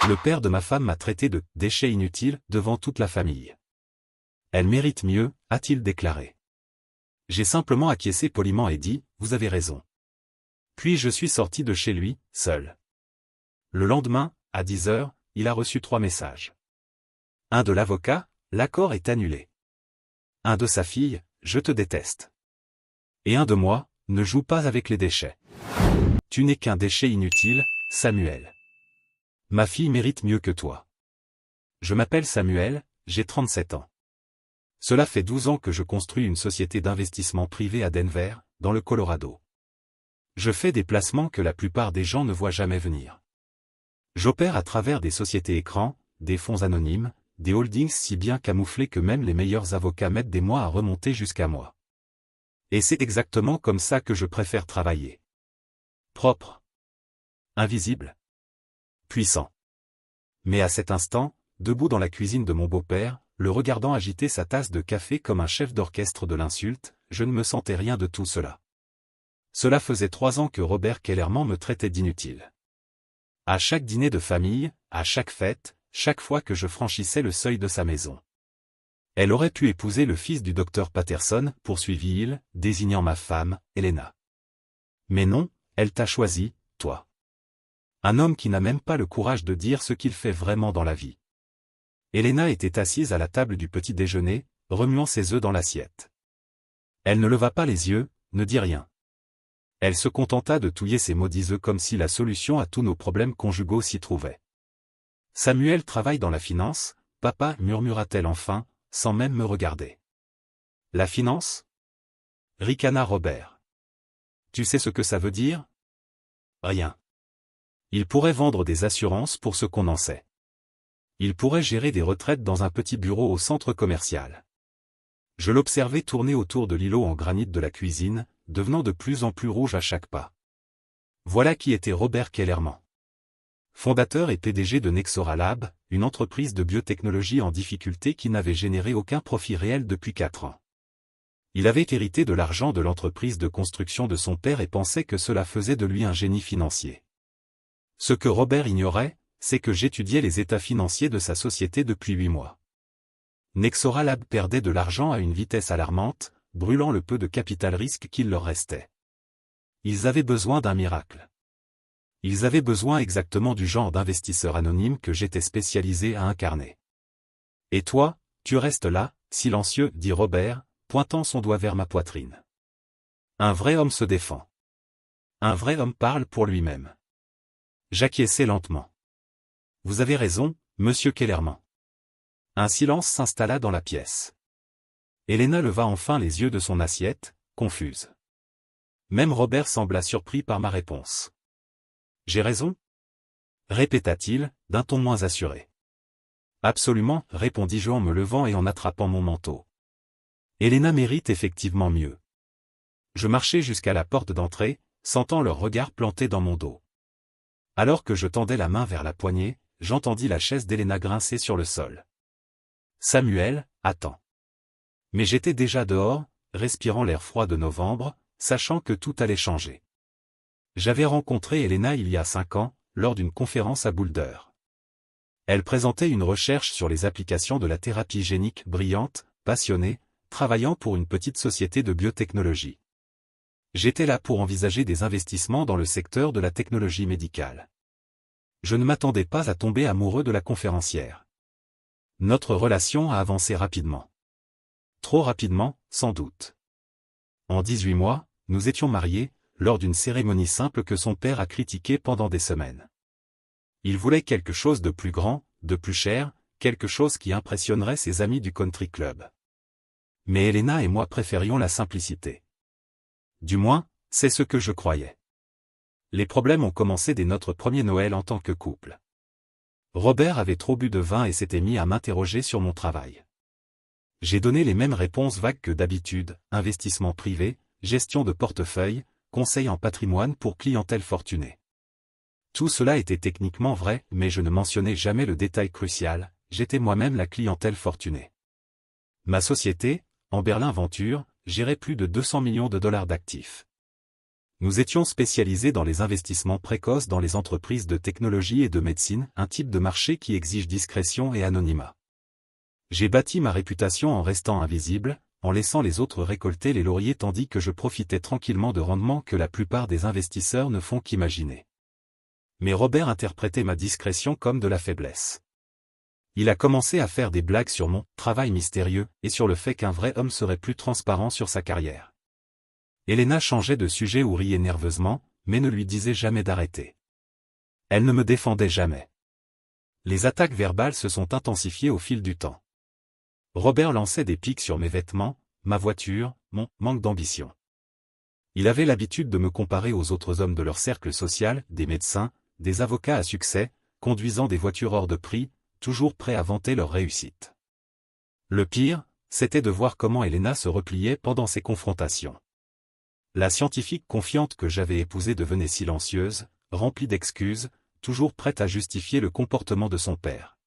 Le père de ma femme m'a traité de « déchet inutile » devant toute la famille. Elle mérite mieux, a-t-il déclaré. J'ai simplement acquiescé poliment et dit « Vous avez raison ». Puis je suis sorti de chez lui, seul. Le lendemain, à 10 heures, il a reçu 3 messages. Un de l'avocat, l'accord est annulé. Un de sa fille, je te déteste. Et un de moi, ne joue pas avec les déchets. Tu n'es qu'un déchet inutile, Samuel. Ma fille mérite mieux que toi. Je m'appelle Samuel, j'ai 37 ans. Cela fait 12 ans que je construis une société d'investissement privé à Denver, dans le Colorado. Je fais des placements que la plupart des gens ne voient jamais venir. J'opère à travers des sociétés écrans, des fonds anonymes, des holdings si bien camouflés que même les meilleurs avocats mettent des mois à remonter jusqu'à moi. Et c'est exactement comme ça que je préfère travailler. Propre. Invisible. Puissant. Mais à cet instant, debout dans la cuisine de mon beau-père, le regardant agiter sa tasse de café comme un chef d'orchestre de l'insulte, je ne me sentais rien de tout cela. Cela faisait 3 ans que Robert Kellerman me traitait d'inutile. À chaque dîner de famille, à chaque fête, chaque fois que je franchissais le seuil de sa maison. Elle aurait pu épouser le fils du docteur Patterson, poursuivit-il, désignant ma femme, Elena. Mais non, elle t'a choisi, toi. Un homme qui n'a même pas le courage de dire ce qu'il fait vraiment dans la vie. Elena était assise à la table du petit déjeuner, remuant ses œufs dans l'assiette. Elle ne leva pas les yeux, ne dit rien. Elle se contenta de touiller ses maudits œufs comme si la solution à tous nos problèmes conjugaux s'y trouvait. Samuel travaille dans la finance, papa, murmura-t-elle enfin, sans même me regarder. La finance? Ricana Robert. Tu sais ce que ça veut dire? Rien. Il pourrait vendre des assurances pour ce qu'on en sait. Il pourrait gérer des retraites dans un petit bureau au centre commercial. Je l'observais tourner autour de l'îlot en granit de la cuisine, devenant de plus en plus rouge à chaque pas. Voilà qui était Robert Kellerman. Fondateur et PDG de Nexora Lab, une entreprise de biotechnologie en difficulté qui n'avait généré aucun profit réel depuis 4 ans. Il avait hérité de l'argent de l'entreprise de construction de son père et pensait que cela faisait de lui un génie financier. Ce que Robert ignorait, c'est que j'étudiais les états financiers de sa société depuis 8 mois. Nexora Lab perdait de l'argent à une vitesse alarmante, brûlant le peu de capital risque qu'il leur restait. Ils avaient besoin d'un miracle. Ils avaient besoin exactement du genre d'investisseur anonyme que j'étais spécialisé à incarner. Et toi, tu restes là, silencieux, dit Robert, pointant son doigt vers ma poitrine. Un vrai homme se défend. Un vrai homme parle pour lui-même. J'acquiesçai lentement. Vous avez raison, monsieur Kellerman. Un silence s'installa dans la pièce. Elena leva enfin les yeux de son assiette, confuse. Même Robert sembla surpris par ma réponse. J'ai raison? Répéta-t-il, d'un ton moins assuré. Absolument, répondis-je en me levant et en attrapant mon manteau. Elena mérite effectivement mieux. Je marchai jusqu'à la porte d'entrée, sentant leur regard planté dans mon dos. Alors que je tendais la main vers la poignée, j'entendis la chaise d'Elena grincer sur le sol. Samuel, attends. Mais j'étais déjà dehors, respirant l'air froid de novembre, sachant que tout allait changer. J'avais rencontré Elena il y a 5 ans, lors d'une conférence à Boulder. Elle présentait une recherche sur les applications de la thérapie génique, brillante, passionnée, travaillant pour une petite société de biotechnologie. J'étais là pour envisager des investissements dans le secteur de la technologie médicale. Je ne m'attendais pas à tomber amoureux de la conférencière. Notre relation a avancé rapidement. Trop rapidement, sans doute. En 18 mois, nous étions mariés, lors d'une cérémonie simple que son père a critiquée pendant des semaines. Il voulait quelque chose de plus grand, de plus cher, quelque chose qui impressionnerait ses amis du country club. Mais Elena et moi préférions la simplicité. Du moins, c'est ce que je croyais. Les problèmes ont commencé dès notre premier Noël en tant que couple. Robert avait trop bu de vin et s'était mis à m'interroger sur mon travail. J'ai donné les mêmes réponses vagues que d'habitude, investissement privé, gestion de portefeuille, conseil en patrimoine pour clientèle fortunée. Tout cela était techniquement vrai, mais je ne mentionnais jamais le détail crucial, j'étais moi-même la clientèle fortunée. Ma société, Amberlin Venture, gérait plus de 200 millions de dollars d'actifs. Nous étions spécialisés dans les investissements précoces dans les entreprises de technologie et de médecine, un type de marché qui exige discrétion et anonymat. J'ai bâti ma réputation en restant invisible, en laissant les autres récolter les lauriers tandis que je profitais tranquillement de rendements que la plupart des investisseurs ne font qu'imaginer. Mais Robert interprétait ma discrétion comme de la faiblesse. Il a commencé à faire des blagues sur mon « travail mystérieux » et sur le fait qu'un vrai homme serait plus transparent sur sa carrière. Elena changeait de sujet ou riait nerveusement, mais ne lui disait jamais d'arrêter. Elle ne me défendait jamais. Les attaques verbales se sont intensifiées au fil du temps. Robert lançait des piques sur mes vêtements, ma voiture, mon manque d'ambition. Il avait l'habitude de me comparer aux autres hommes de leur cercle social, des médecins, des avocats à succès, conduisant des voitures hors de prix, toujours prêts à vanter leur réussite. Le pire, c'était de voir comment Elena se repliait pendant ces confrontations. La scientifique confiante que j'avais épousée devenait silencieuse, remplie d'excuses, toujours prête à justifier le comportement de son père.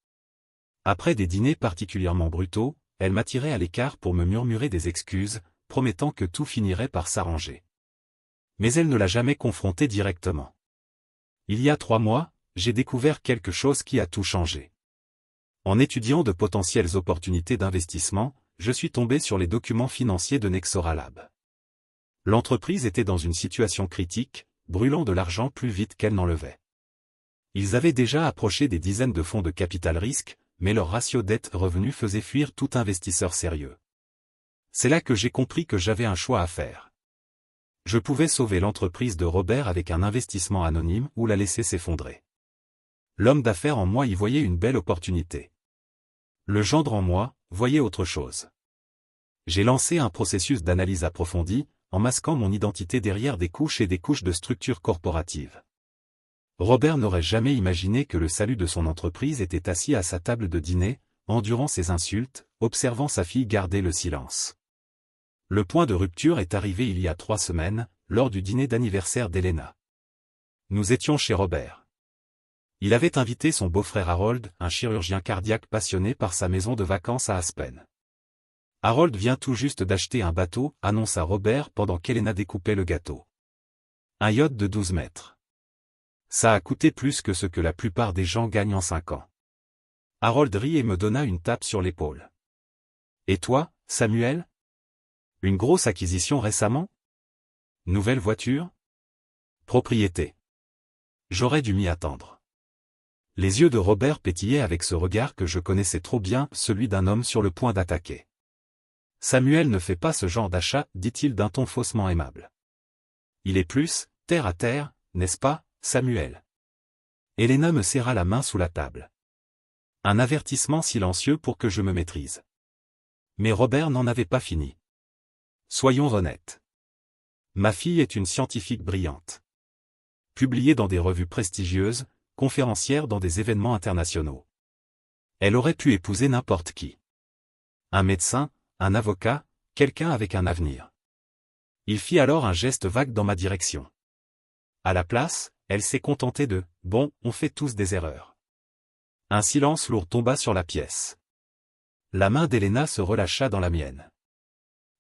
Après des dîners particulièrement brutaux, elle m'attirait à l'écart pour me murmurer des excuses, promettant que tout finirait par s'arranger. Mais elle ne l'a jamais confronté directement. Il y a 3 mois, j'ai découvert quelque chose qui a tout changé. En étudiant de potentielles opportunités d'investissement, je suis tombé sur les documents financiers de Nexoralab. L'entreprise était dans une situation critique, brûlant de l'argent plus vite qu'elle n'en levait. Ils avaient déjà approché des dizaines de fonds de capital risque, mais leur ratio dette-revenu faisait fuir tout investisseur sérieux. C'est là que j'ai compris que j'avais un choix à faire. Je pouvais sauver l'entreprise de Robert avec un investissement anonyme ou la laisser s'effondrer. L'homme d'affaires en moi y voyait une belle opportunité. Le gendre en moi voyait autre chose. J'ai lancé un processus d'analyse approfondie, en masquant mon identité derrière des couches et des couches de structures corporatives. Robert n'aurait jamais imaginé que le salut de son entreprise était assis à sa table de dîner, endurant ses insultes, observant sa fille garder le silence. Le point de rupture est arrivé il y a 3 semaines, lors du dîner d'anniversaire d'Elena. Nous étions chez Robert. Il avait invité son beau-frère Harold, un chirurgien cardiaque passionné par sa maison de vacances à Aspen. Harold vient tout juste d'acheter un bateau, annonça Robert pendant qu'Elena découpait le gâteau. Un yacht de 12 mètres. Ça a coûté plus que ce que la plupart des gens gagnent en 5 ans. Harold rit et me donna une tape sur l'épaule. Et toi, Samuel? Une grosse acquisition récemment? Nouvelle voiture? Propriété. J'aurais dû m'y attendre. Les yeux de Robert pétillaient avec ce regard que je connaissais trop bien, celui d'un homme sur le point d'attaquer. Samuel ne fait pas ce genre d'achat, dit-il d'un ton faussement aimable. Il est plus, terre à terre, n'est-ce pas, Samuel? Elena me serra la main sous la table. Un avertissement silencieux pour que je me maîtrise. Mais Robert n'en avait pas fini. Soyons honnêtes. Ma fille est une scientifique brillante. Publiée dans des revues prestigieuses, conférencière dans des événements internationaux. Elle aurait pu épouser n'importe qui. Un médecin, un avocat, quelqu'un avec un avenir. Il fit alors un geste vague dans ma direction. À la place, elle s'est contentée de « Bon, on fait tous des erreurs ». Un silence lourd tomba sur la pièce. La main d'Elena se relâcha dans la mienne.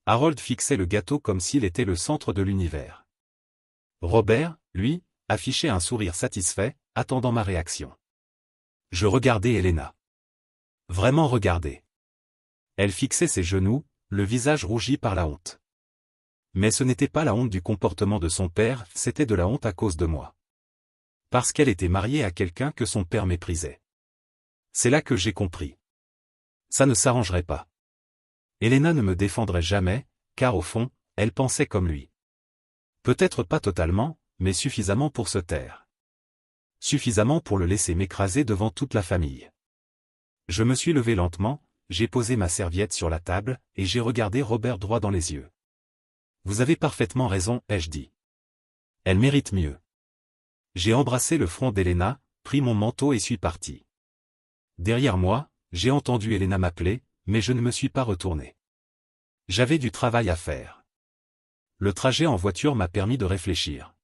Harold fixait le gâteau comme s'il était le centre de l'univers. Robert, lui, affichait un sourire satisfait, attendant ma réaction. Je regardais Elena. Vraiment regarder. Elle fixait ses genoux, le visage rougi par la honte. Mais ce n'était pas la honte du comportement de son père, c'était de la honte à cause de moi. Parce qu'elle était mariée à quelqu'un que son père méprisait. C'est là que j'ai compris. Ça ne s'arrangerait pas. Elena ne me défendrait jamais, car au fond, elle pensait comme lui. Peut-être pas totalement, mais suffisamment pour se taire. Suffisamment pour le laisser m'écraser devant toute la famille. Je me suis levé lentement, j'ai posé ma serviette sur la table, et j'ai regardé Robert droit dans les yeux. Vous avez parfaitement raison, ai-je dit. Elle mérite mieux. J'ai embrassé le front d'Elena, pris mon manteau et suis parti. Derrière moi, j'ai entendu Elena m'appeler, mais je ne me suis pas retourné. J'avais du travail à faire. Le trajet en voiture m'a permis de réfléchir.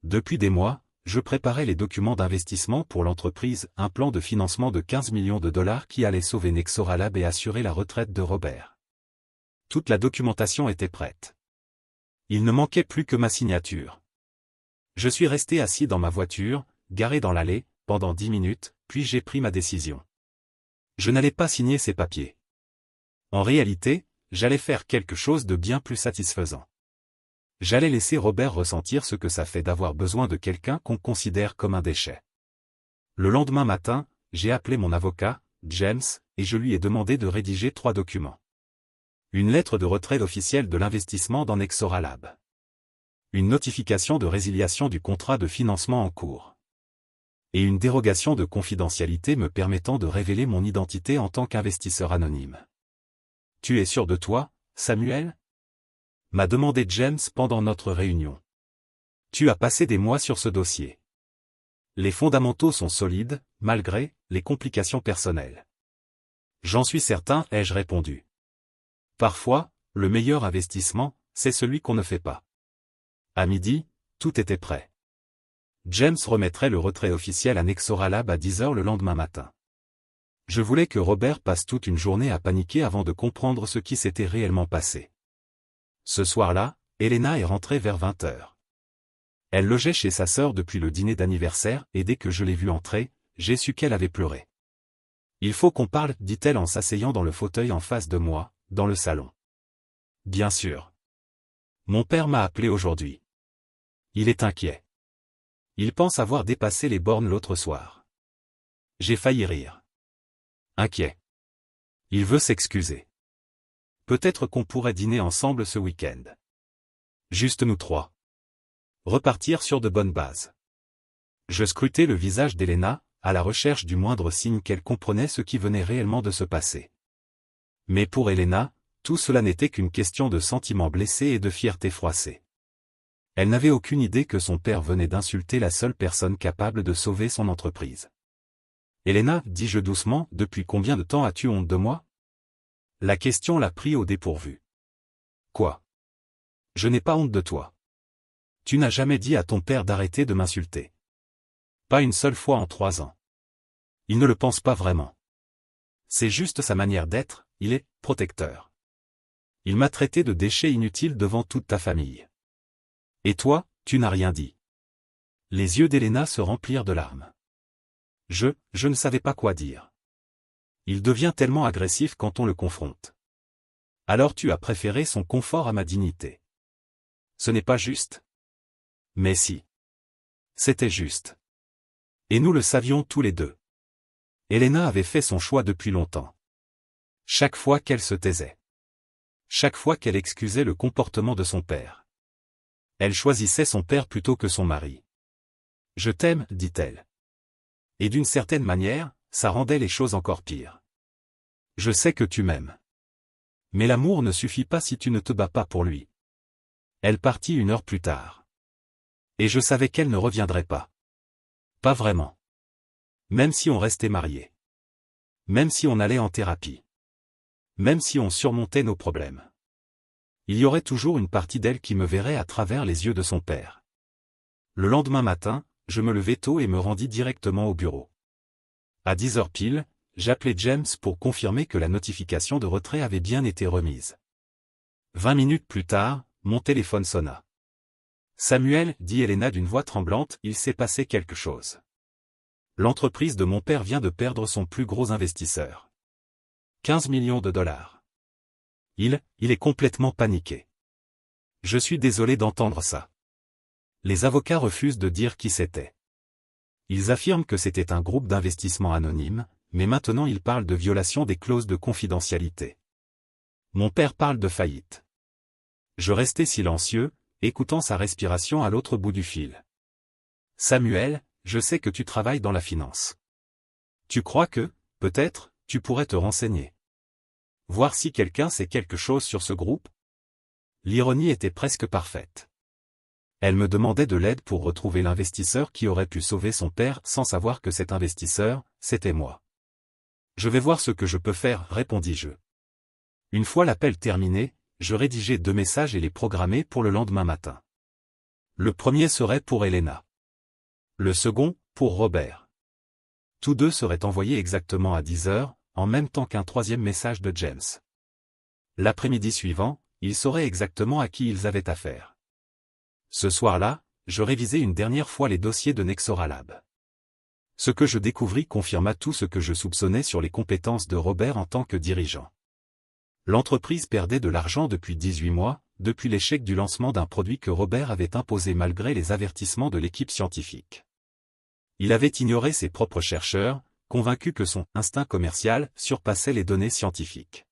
Depuis des mois, je préparais les documents d'investissement pour l'entreprise, un plan de financement de 15 millions de dollars qui allait sauver Nexoralab et assurer la retraite de Robert. Toute la documentation était prête. Il ne manquait plus que ma signature. Je suis resté assis dans ma voiture, garé dans l'allée, pendant 10 minutes, puis j'ai pris ma décision. Je n'allais pas signer ces papiers. En réalité, j'allais faire quelque chose de bien plus satisfaisant. J'allais laisser Robert ressentir ce que ça fait d'avoir besoin de quelqu'un qu'on considère comme un déchet. Le lendemain matin, j'ai appelé mon avocat, James, et je lui ai demandé de rédiger 3 documents. Une lettre de retrait officielle de l'investissement dans Nexoralab. Une notification de résiliation du contrat de financement en cours. Et une dérogation de confidentialité me permettant de révéler mon identité en tant qu'investisseur anonyme. « Tu es sûr de toi, Samuel ?» m'a demandé James pendant notre réunion. « Tu as passé des mois sur ce dossier. Les fondamentaux sont solides, malgré les complications personnelles. »« J'en suis certain, ai-je répondu. Parfois, le meilleur investissement, c'est celui qu'on ne fait pas. » À midi, tout était prêt. James remettrait le retrait officiel à Nexoralab à 10 h le lendemain matin. Je voulais que Robert passe toute une journée à paniquer avant de comprendre ce qui s'était réellement passé. Ce soir-là, Elena est rentrée vers 20 h. Elle logeait chez sa sœur depuis le dîner d'anniversaire et dès que je l'ai vue entrer, j'ai su qu'elle avait pleuré. « Il faut qu'on parle, dit-elle en s'asseyant dans le fauteuil en face de moi, dans le salon. »« Bien sûr. Mon père m'a appelé aujourd'hui. Il est inquiet. Il pense avoir dépassé les bornes l'autre soir. » J'ai failli rire. Inquiet. Il veut s'excuser. Peut-être qu'on pourrait dîner ensemble ce week-end. Juste nous 3. Repartir sur de bonnes bases. Je scrutais le visage d'Elena, à la recherche du moindre signe qu'elle comprenait ce qui venait réellement de se passer. Mais pour Elena, tout cela n'était qu'une question de sentiments blessés et de fierté froissée. Elle n'avait aucune idée que son père venait d'insulter la seule personne capable de sauver son entreprise. « Elena, dis-je doucement, depuis combien de temps as-tu honte de moi ?» La question l'a pris au dépourvu. « Quoi ? Je n'ai pas honte de toi. Tu n'as jamais dit à ton père d'arrêter de m'insulter. Pas une seule fois en 3 ans. Il ne le pense pas vraiment. C'est juste sa manière d'être, il est protecteur. Il m'a traité de déchet inutile devant toute ta famille. Et toi, tu n'as rien dit. » Les yeux d'Elena se remplirent de larmes. Je ne savais pas quoi dire. Il devient tellement agressif quand on le confronte. Alors tu as préféré son confort à ma dignité. Ce n'est pas juste. Mais si. C'était juste. Et nous le savions tous les deux. Elena avait fait son choix depuis longtemps. Chaque fois qu'elle se taisait. Chaque fois qu'elle excusait le comportement de son père. Elle choisissait son père plutôt que son mari. « Je t'aime, dit-elle. Et d'une certaine manière, ça rendait les choses encore pires. Je sais que tu m'aimes. Mais l'amour ne suffit pas si tu ne te bats pas pour lui. » Elle partit 1 heure plus tard. Et je savais qu'elle ne reviendrait pas. Pas vraiment. Même si on restait mariés. Même si on allait en thérapie. Même si on surmontait nos problèmes. Il y aurait toujours une partie d'elle qui me verrait à travers les yeux de son père. Le lendemain matin, je me levai tôt et me rendis directement au bureau. À 10 h pile, j'appelai James pour confirmer que la notification de retrait avait bien été remise. 20 minutes plus tard, mon téléphone sonna. « Samuel, dit Elena d'une voix tremblante, il s'est passé quelque chose. L'entreprise de mon père vient de perdre son plus gros investisseur. 15 millions de dollars. Il est complètement paniqué. Je suis désolé d'entendre ça. Les avocats refusent de dire qui c'était. Ils affirment que c'était un groupe d'investissement anonyme, mais maintenant ils parlent de violation des clauses de confidentialité. Mon père parle de faillite. » Je restais silencieux, écoutant sa respiration à l'autre bout du fil. « Samuel, je sais que tu travailles dans la finance. Tu crois que, peut-être, tu pourrais te renseigner. Voir si quelqu'un sait quelque chose sur ce groupe ?» L'ironie était presque parfaite. Elle me demandait de l'aide pour retrouver l'investisseur qui aurait pu sauver son père sans savoir que cet investisseur, c'était moi. « Je vais voir ce que je peux faire, répondis-je. Une fois l'appel terminé, je rédigeai 2 messages et les programmai pour le lendemain matin. Le premier serait pour Elena. Le second, pour Robert. Tous 2 seraient envoyés exactement à 10 h, en même temps qu'un 3e message de James. L'après-midi suivant, ils sauraient exactement à qui ils avaient affaire. Ce soir-là, je révisai une dernière fois les dossiers de Nexoralab. Ce que je découvris confirma tout ce que je soupçonnais sur les compétences de Robert en tant que dirigeant. L'entreprise perdait de l'argent depuis 18 mois, depuis l'échec du lancement d'un produit que Robert avait imposé malgré les avertissements de l'équipe scientifique. Il avait ignoré ses propres chercheurs, convaincu que son instinct commercial surpassait les données scientifiques.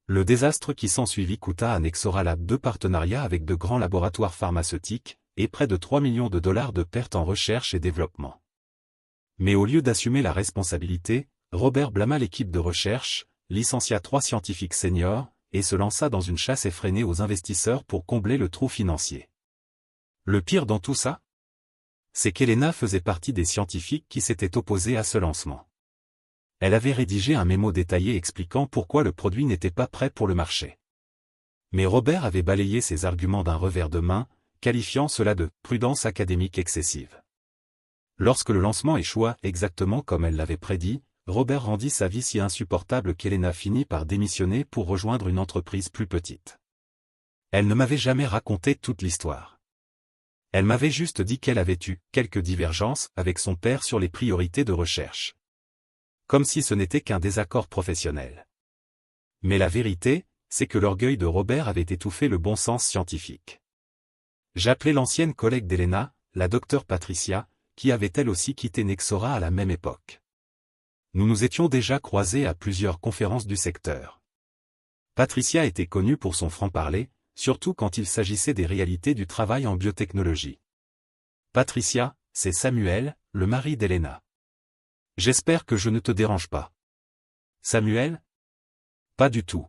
Le désastre qui s'ensuivit coûta à Nexoralab 2 partenariats avec de grands laboratoires pharmaceutiques, et près de 3 millions de dollars de pertes en recherche et développement. Mais au lieu d'assumer la responsabilité, Robert blâma l'équipe de recherche, licencia 3 scientifiques seniors, et se lança dans une chasse effrénée aux investisseurs pour combler le trou financier. Le pire dans tout ça, c'est qu'Helena faisait partie des scientifiques qui s'étaient opposés à ce lancement. Elle avait rédigé un mémo détaillé expliquant pourquoi le produit n'était pas prêt pour le marché. Mais Robert avait balayé ses arguments d'un revers de main, qualifiant cela de « prudence académique excessive ». Lorsque le lancement échoua exactement comme elle l'avait prédit, Robert rendit sa vie si insupportable qu'Helena finit par démissionner pour rejoindre une entreprise plus petite. Elle ne m'avait jamais raconté toute l'histoire. Elle m'avait juste dit qu'elle avait eu quelques divergences avec son père sur les priorités de recherche. Comme si ce n'était qu'un désaccord professionnel. Mais la vérité, c'est que l'orgueil de Robert avait étouffé le bon sens scientifique. J'appelai l'ancienne collègue d'Helena, la docteure Patricia, qui avait elle aussi quitté Nexora à la même époque. Nous nous étions déjà croisés à plusieurs conférences du secteur. Patricia était connue pour son franc-parler, surtout quand il s'agissait des réalités du travail en biotechnologie. Patricia, c'est Samuel, le mari d'Helena. J'espère que je ne te dérange pas. Samuel? Pas du tout.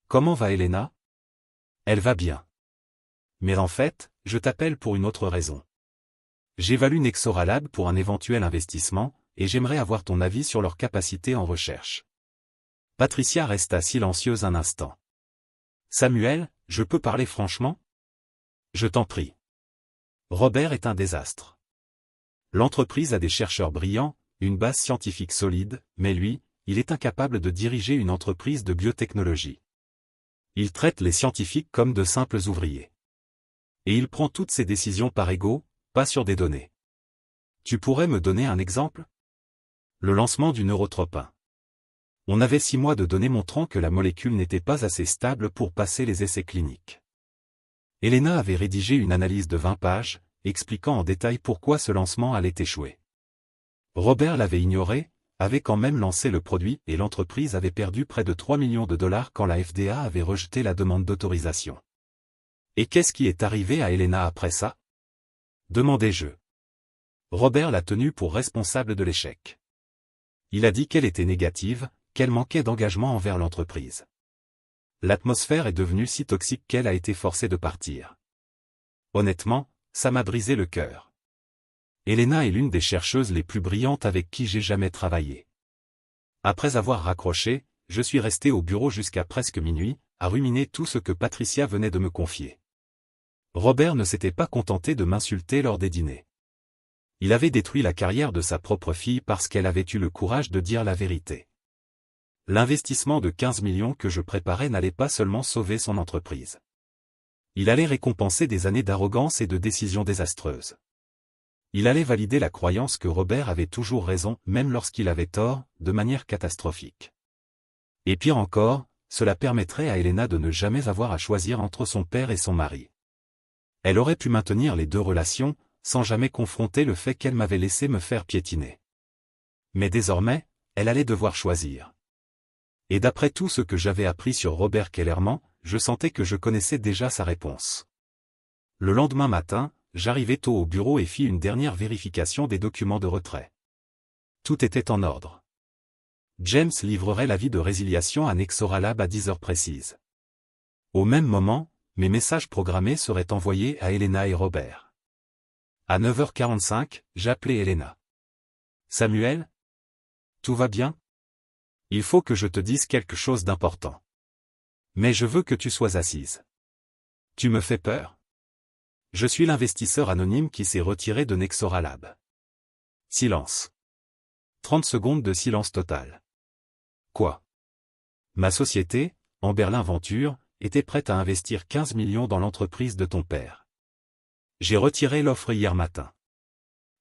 Comment va Helena? Elle va bien. Mais en fait, je t'appelle pour une autre raison. J'évalue Nexoralab pour un éventuel investissement, et j'aimerais avoir ton avis sur leur capacité en recherche. Patricia resta silencieuse un instant. Samuel, je peux parler franchement? Je t'en prie. Robert est un désastre. L'entreprise a des chercheurs brillants, une base scientifique solide, mais lui, il est incapable de diriger une entreprise de biotechnologie. Il traite les scientifiques comme de simples ouvriers. Et il prend toutes ses décisions par ego, pas sur des données. Tu pourrais me donner un exemple? Le lancement du neurotropin. On avait 6 mois de données montrant que la molécule n'était pas assez stable pour passer les essais cliniques. Helena avait rédigé une analyse de 20 pages, expliquant en détail pourquoi ce lancement allait échouer. Robert l'avait ignoré, avait quand même lancé le produit et l'entreprise avait perdu près de 3 millions de dollars quand la FDA avait rejeté la demande d'autorisation. Et qu'est-ce qui est arrivé à Helena après ça? Demandai-je. Robert l'a tenue pour responsable de l'échec. Il a dit qu'elle était négative, qu'elle manquait d'engagement envers l'entreprise. L'atmosphère est devenue si toxique qu'elle a été forcée de partir. Honnêtement, ça m'a brisé le cœur. Helena est l'une des chercheuses les plus brillantes avec qui j'ai jamais travaillé. Après avoir raccroché, je suis resté au bureau jusqu'à presque minuit, à ruminer tout ce que Patricia venait de me confier. Robert ne s'était pas contenté de m'insulter lors des dîners. Il avait détruit la carrière de sa propre fille parce qu'elle avait eu le courage de dire la vérité. L'investissement de 15 millions que je préparais n'allait pas seulement sauver son entreprise. Il allait récompenser des années d'arrogance et de décisions désastreuses. Il allait valider la croyance que Robert avait toujours raison, même lorsqu'il avait tort, de manière catastrophique. Et pire encore, cela permettrait à Helena de ne jamais avoir à choisir entre son père et son mari. Elle aurait pu maintenir les deux relations, sans jamais confronter le fait qu'elle m'avait laissé me faire piétiner. Mais désormais, elle allait devoir choisir. Et d'après tout ce que j'avais appris sur Robert Kellerman, je sentais que je connaissais déjà sa réponse. Le lendemain matin, j'arrivai tôt au bureau et fis une dernière vérification des documents de retrait. Tout était en ordre. James livrerait l'avis de résiliation à Nexoralab à 10 heures précises. Au même moment, mes messages programmés seraient envoyés à Helena et Robert. À 9h45, j'appelai Helena. Samuel? Tout va bien? Il faut que je te dise quelque chose d'important. Mais je veux que tu sois assise. Tu me fais peur? Je suis l'investisseur anonyme qui s'est retiré de Nexoralab. Silence. 30 secondes de silence total. Quoi? Ma société, Amberlin Venture, était prête à investir 15 millions dans l'entreprise de ton père. J'ai retiré l'offre hier matin.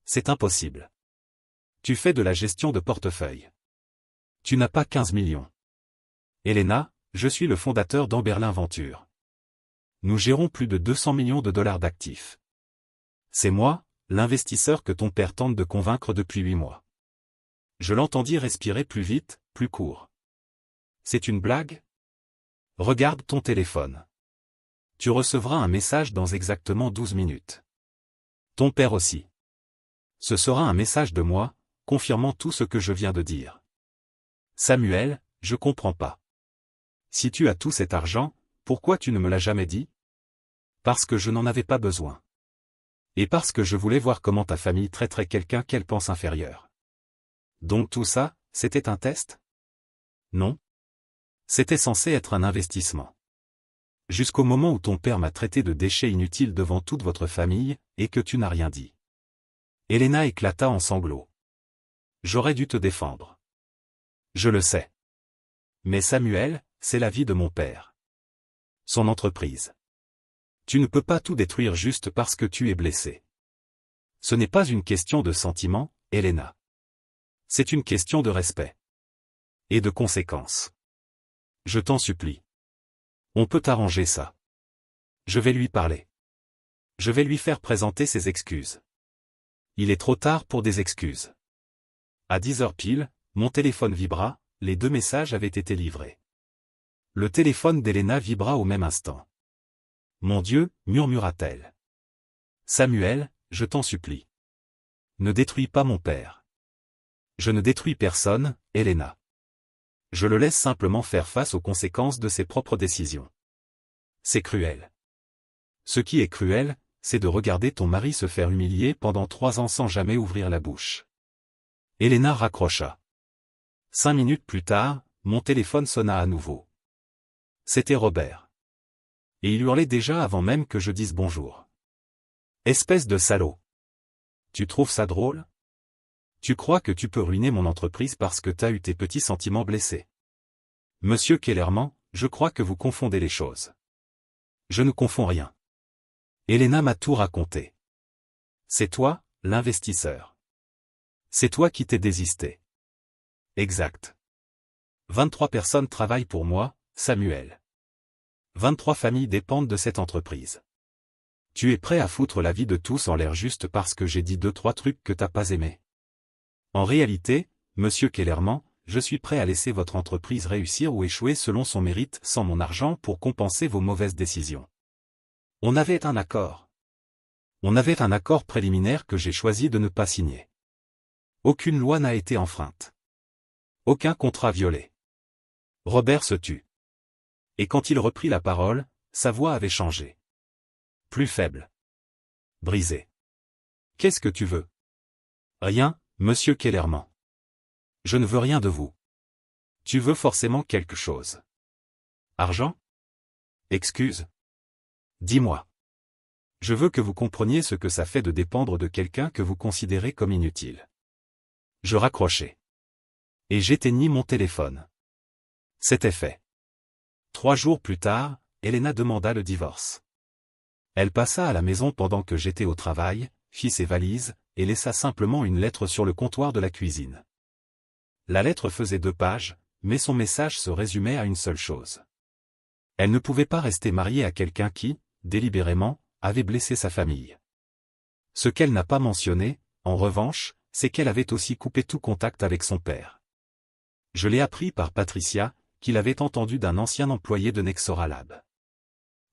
C'est impossible. Tu fais de la gestion de portefeuille. Tu n'as pas 15 millions. Elena, je suis le fondateur d'Amberlin Venture. Nous gérons plus de 200 millions de dollars d'actifs. C'est moi, l'investisseur que ton père tente de convaincre depuis 8 mois. Je l'entendis respirer plus vite, plus court. C'est une blague? Regarde ton téléphone. Tu recevras un message dans exactement 12 minutes. Ton père aussi. Ce sera un message de moi, confirmant tout ce que je viens de dire. Samuel, je comprends pas. Si tu as tout cet argent, pourquoi tu ne me l'as jamais dit? Parce que je n'en avais pas besoin. Et parce que je voulais voir comment ta famille traiterait quelqu'un qu'elle pense inférieur. Donc tout ça, c'était un test? Non. C'était censé être un investissement. Jusqu'au moment où ton père m'a traité de déchet inutile devant toute votre famille, et que tu n'as rien dit. Elena éclata en sanglots. J'aurais dû te défendre. Je le sais. Mais Samuel, c'est la vie de mon père. Son entreprise. Tu ne peux pas tout détruire juste parce que tu es blessé. Ce n'est pas une question de sentiment, Elena. C'est une question de respect. Et de conséquences. Je t'en supplie. On peut arranger ça. Je vais lui parler. Je vais lui faire présenter ses excuses. Il est trop tard pour des excuses. À 10h pile, mon téléphone vibra, les 2 messages avaient été livrés. Le téléphone d'Elena vibra au même instant. Mon Dieu, murmura-t-elle. Samuel, je t'en supplie. Ne détruis pas mon père. Je ne détruis personne, Elena. Je le laisse simplement faire face aux conséquences de ses propres décisions. C'est cruel. Ce qui est cruel, c'est de regarder ton mari se faire humilier pendant 3 ans sans jamais ouvrir la bouche. Elena raccrocha. 5 minutes plus tard, mon téléphone sonna à nouveau. C'était Robert. Et il hurlait déjà avant même que je dise bonjour. Espèce de salaud. Tu trouves ça drôle? Tu crois que tu peux ruiner mon entreprise parce que t'as eu tes petits sentiments blessés? Monsieur Kellerman, je crois que vous confondez les choses. Je ne confonds rien. Elena m'a tout raconté. C'est toi, l'investisseur. C'est toi qui t'es désisté. Exact. 23 personnes travaillent pour moi, Samuel. 23 familles dépendent de cette entreprise. Tu es prêt à foutre la vie de tous en l'air juste parce que j'ai dit 2-3 trucs que t'as pas aimés. En réalité, monsieur Kellerman, je suis prêt à laisser votre entreprise réussir ou échouer selon son mérite sans mon argent pour compenser vos mauvaises décisions. On avait un accord. On avait un accord préliminaire que j'ai choisi de ne pas signer. Aucune loi n'a été enfreinte. Aucun contrat violé. Robert se tut. Et quand il reprit la parole, sa voix avait changé. Plus faible. Brisée. Qu'est-ce que tu veux? Rien, monsieur Kellerman. Je ne veux rien de vous. Tu veux forcément quelque chose. Argent? Excuse. Dis-moi. Je veux que vous compreniez ce que ça fait de dépendre de quelqu'un que vous considérez comme inutile. Je raccrochai. Et j'éteignis mon téléphone. C'était fait. 3 jours plus tard, Elena demanda le divorce. Elle passa à la maison pendant que j'étais au travail, fit ses valises, et laissa simplement une lettre sur le comptoir de la cuisine. La lettre faisait 2 pages, mais son message se résumait à une seule chose. Elle ne pouvait pas rester mariée à quelqu'un qui, délibérément, avait blessé sa famille. Ce qu'elle n'a pas mentionné, en revanche, c'est qu'elle avait aussi coupé tout contact avec son père. Je l'ai appris par Patricia, qu'il avait entendu d'un ancien employé de Nexoralab.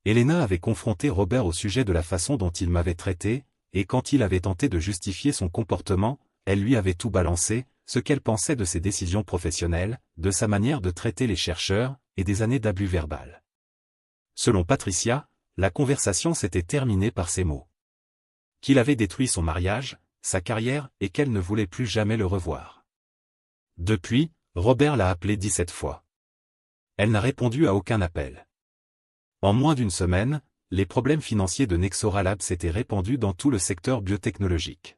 Elena avait confronté Robert au sujet de la façon dont il m'avait traité, et quand il avait tenté de justifier son comportement, elle lui avait tout balancé, ce qu'elle pensait de ses décisions professionnelles, de sa manière de traiter les chercheurs, et des années d'abus verbal. Selon Patricia, la conversation s'était terminée par ces mots. Qu'il avait détruit son mariage, sa carrière, et qu'elle ne voulait plus jamais le revoir. Depuis, Robert l'a appelée 17 fois. Elle n'a répondu à aucun appel. En moins d'une semaine, les problèmes financiers de Nexoralab s'étaient répandus dans tout le secteur biotechnologique.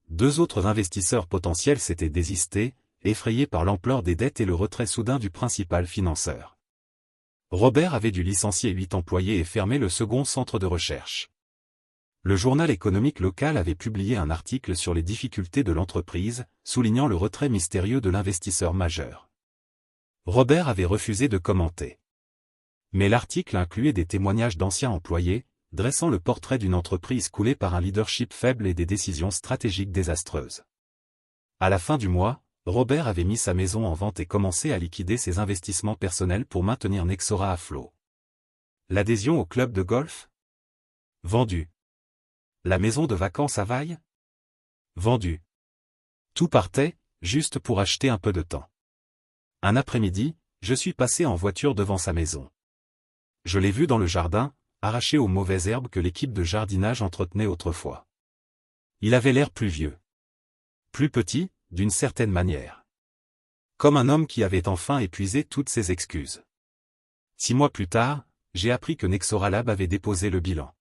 2 autres investisseurs potentiels s'étaient désistés, effrayés par l'ampleur des dettes et le retrait soudain du principal financeur. Robert avait dû licencier 8 employés et fermer le second centre de recherche. Le journal économique local avait publié un article sur les difficultés de l'entreprise, soulignant le retrait mystérieux de l'investisseur majeur. Robert avait refusé de commenter. Mais l'article incluait des témoignages d'anciens employés, dressant le portrait d'une entreprise coulée par un leadership faible et des décisions stratégiques désastreuses. À la fin du mois, Robert avait mis sa maison en vente et commencé à liquider ses investissements personnels pour maintenir Nexora à flot. L'adhésion au club de golf? Vendu. La maison de vacances à Vaille? Vendue. Tout partait, juste pour acheter un peu de temps. Un après-midi, je suis passé en voiture devant sa maison. Je l'ai vu dans le jardin, arraché aux mauvaises herbes que l'équipe de jardinage entretenait autrefois. Il avait l'air plus vieux. Plus petit, d'une certaine manière. Comme un homme qui avait enfin épuisé toutes ses excuses. 6 mois plus tard, j'ai appris que Nexora Lab avait déposé le bilan.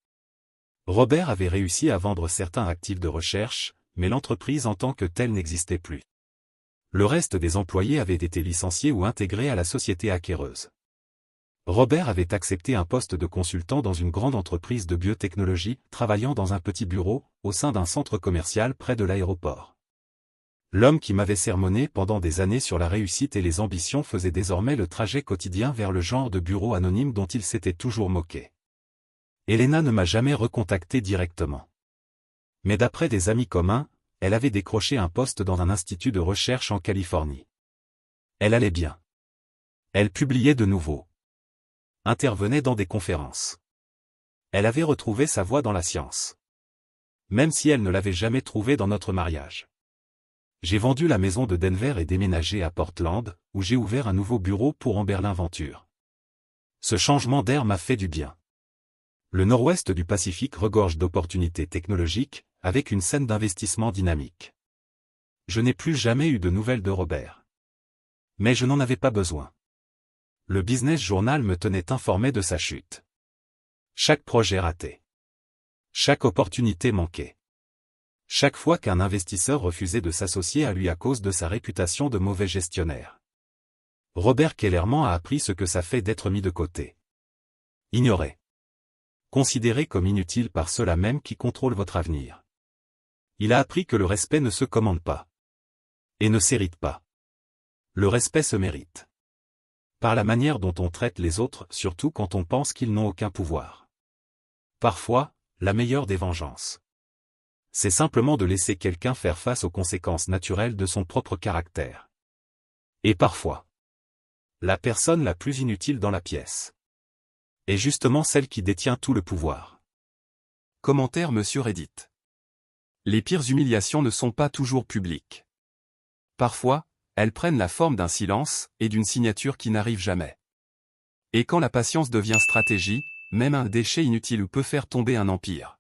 Robert avait réussi à vendre certains actifs de recherche, mais l'entreprise en tant que telle n'existait plus. Le reste des employés avaient été licenciés ou intégrés à la société acquéreuse. Robert avait accepté un poste de consultant dans une grande entreprise de biotechnologie, travaillant dans un petit bureau, au sein d'un centre commercial près de l'aéroport. L'homme qui m'avait sermonné pendant des années sur la réussite et les ambitions faisait désormais le trajet quotidien vers le genre de bureau anonyme dont il s'était toujours moqué. Elena ne m'a jamais recontacté directement. Mais d'après des amis communs, elle avait décroché un poste dans un institut de recherche en Californie. Elle allait bien. Elle publiait de nouveau. Intervenait dans des conférences. Elle avait retrouvé sa voie dans la science. Même si elle ne l'avait jamais trouvée dans notre mariage. J'ai vendu la maison de Denver et déménagé à Portland, où j'ai ouvert un nouveau bureau pour Amberlin Venture. Ce changement d'air m'a fait du bien. Le nord-ouest du Pacifique regorge d'opportunités technologiques, avec une scène d'investissement dynamique. Je n'ai plus jamais eu de nouvelles de Robert. Mais je n'en avais pas besoin. Le Business Journal me tenait informé de sa chute. Chaque projet raté. Chaque opportunité manquée. Chaque fois qu'un investisseur refusait de s'associer à lui à cause de sa réputation de mauvais gestionnaire. Robert Kellerman a appris ce que ça fait d'être mis de côté. Ignoré. Considéré comme inutile par ceux-là même qui contrôlent votre avenir. Il a appris que le respect ne se commande pas. Et ne s'hérite pas. Le respect se mérite. Par la manière dont on traite les autres, surtout quand on pense qu'ils n'ont aucun pouvoir. Parfois, la meilleure des vengeances. C'est simplement de laisser quelqu'un faire face aux conséquences naturelles de son propre caractère. Et parfois, la personne la plus inutile dans la pièce est justement celle qui détient tout le pouvoir. Commentaire Monsieur Reddit. Les pires humiliations ne sont pas toujours publiques. Parfois, elles prennent la forme d'un silence et d'une signature qui n'arrive jamais. Et quand la patience devient stratégie, même un déchet inutile peut faire tomber un empire.